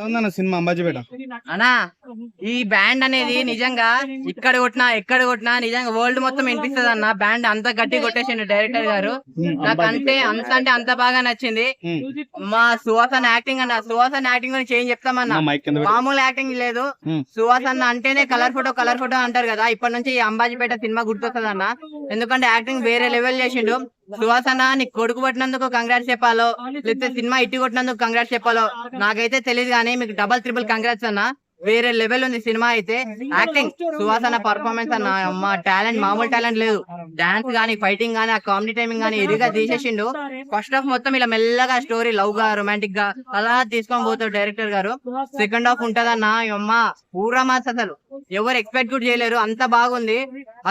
ఉందన్న సినిమా అంబాజీపేట అనా ఈ బ్యాండ్ అనేది నిజంగా ఎక్కడ కొట్టినా నిజంగా వరల్డ్ మొత్తం వినిపిస్తుంది అన్న. బ్యాండ్ అంత గట్టి కొట్టేసిండు డైరెక్టర్ గారు. నాకు అంత బాగా నచ్చింది. మా సుహాసన్ యాక్టింగ్ అన్న, సుహాసన్ యాక్టింగ్ గురించి ఏం చెప్తామన్నా, మామూలు యాక్టింగ్ లేదు. సుహాసన్ అంటేనే కలర్ ఫోటో అంటారు కదా. ఇప్పటి నుంచి ఈ అంబాజీపేట సినిమా గుర్తొస్తుంది అన్న. ఎందుకంటే యాక్టింగ్ వేరే లెవెల్ చేసిండు. సుహాసన నీకు కొడుకు పట్టినందుకు కంగ్రాట్స్ చెప్పాలో, లేకపోతే సినిమా ఇట్టి కొట్టినందుకు కంగ్రాట్స్ చెప్పాలో నాకైతే తెలియదు, కానీ మీకు డబల్ ట్రిపుల్ కంగ్రాట్స్ అన్న. వేరే లెవెల్ ఉంది సినిమా అయితే. యాక్టింగ్ సుహాసన పర్ఫార్మెన్స్ అన్న, మా టాలెంట్ మామూలు టాలెంట్ లేదు. డాన్స్ గానీ, ఫైటింగ్ గానీ, ఆ కామెడీ టైమింగ్ గానీ ఇదిగా తీసేసిండు. ఫస్ట్ హాఫ్ మొత్తం ఇలా మెల్లగా స్టోరీ లవ్ గా రొమాంటిక్ గా అలా తీసుకొని పోతాడు డైరెక్టర్ గారు. సెకండ్ హాఫ్ ఉంటదన్న, అమ్మ పూరా మాస్, అసలు ఎవరు ఎక్స్పెక్ట్ కూడా చేయలేరు, అంత బాగుంది.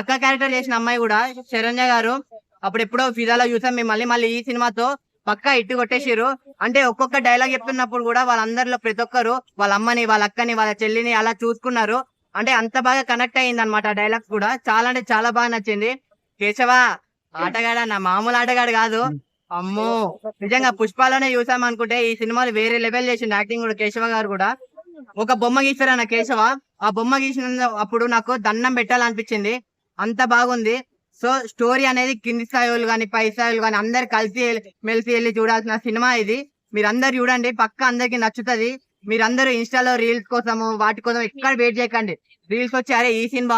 అక్క క్యారెక్టర్ చేసిన అమ్మాయి కూడా శరణ్య గారు, అప్పుడు ఎప్పుడో ఫిదాలో చూసాం మేము. మళ్ళీ ఈ సినిమాతో పక్కా ఇట్టు కొట్టేసారు. అంటే ఒక్కొక్క డైలాగ్ చెప్తున్నప్పుడు కూడా వాళ్ళందరిలో ప్రతి ఒక్కరు వాళ్ళ అమ్మని, వాళ్ళ అక్కని, వాళ్ళ చెల్లిని అలా చూసుకున్నారు. అంటే అంత బాగా కనెక్ట్ అయ్యింది అనమాట. ఆ డైలాగ్స్ కూడా చాలా అంటే చాలా బాగా నచ్చింది. కేశవ ఆటగాడు అన్న, మామూలు ఆటగాడు కాదు. అమ్మో నిజంగా పుష్పాలోనే చూసాం అనుకుంటే ఈ సినిమాలు వేరే లెవెల్ చేసింది యాక్టింగ్ కూడా. కేశవ గారు కూడా ఒక బొమ్మ గీస్తారన్న కేశవ, ఆ బొమ్మ గీసిన అప్పుడు నాకు దండం పెట్టాలనిపించింది, అంత బాగుంది. సో స్టోరీ అనేది కింది స్థాయిలు కానీ పై స్థాయిలు కానీ అందరు కలిసి మెలిసి వెళ్ళి చూడాల్సిన సినిమా ఇది. మీరందరు చూడండి, పక్క అందరికి నచ్చుతుంది. మీరందరూ ఇన్స్టాలో రీల్స్ కోసము వాటి కోసం ఎక్కడ వెయిట్ చేయకండి. రీల్స్ వచ్చి అరే ఈ సీన్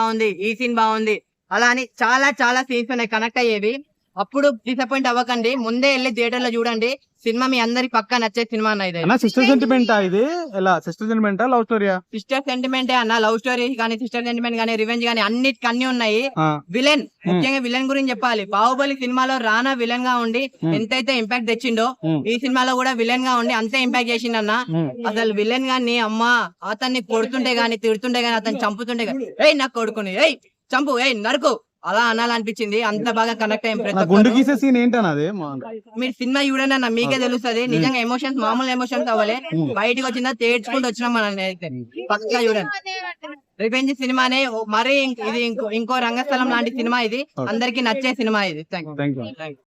బాగుంది అలా అని చాలా చాలా సీన్స్ ఉన్నాయి కనెక్ట్ అయ్యేవి. అప్పుడు డిసప్పాయింట్ అవ్వకండి, ముందే వెళ్ళి థియేటర్ లో చూడండి. సినిమా మీ అందరికి పక్కా నచ్చే సినిమా అన్న. ఇది సిస్టర్ సెంటిమెంట్, ఇది ఎలా సిస్టర్ సెంటిమెంట్ లవ్ స్టోరీయా? సిస్టర్ సెంటిమెంటే అన్న. లవ్ స్టోరీ కానీ, సిస్టర్ సెంటిమెంట్ కానీ, రివెంజ్ కానీ అన్నిటికి అన్ని ఉన్నాయి. విలన్, ముఖ్యంగా విలన్ గురించి చెప్పాలి. బాహుబలి సినిమాలో రానా విలన్ గా ఉండి ఎంతైతే ఇంపాక్ట్ తెచ్చిండో, ఈ సినిమాలో కూడా విలన్ గా ఉండి అంతే ఇంపాక్ట్ చేసిండన్న. అసలు విలన్ గాని అమ్మ అతన్ని కొడుతుంటే గాని, తిడుతుంటే గాని, అతన్ని చంపుతుంటే గాని, ఏయ్ నాకు కొడుకుని ఏయ్ చంపు, ఏయ్ నరుకు అలా అనాలనిపించింది. అంత బాగా కనెక్ట్ అయ్యింది. మీరు సినిమా చూడండి అన్న, మీకే తెలుస్తుంది. నిజంగా ఎమోషన్స్ మామూలు ఎమోషన్స్ అవ్వలే. బయటకు వచ్చిందా తేడ్చుకుంటూ వచ్చినాం మనం అయితే. పక్కా చూడండి, రివెంజ్ సినిమానే. మరి ఇది ఇంకో రంగస్థలం లాంటి సినిమా ఇది. అందరికి నచ్చే సినిమా ఇది. Thank you.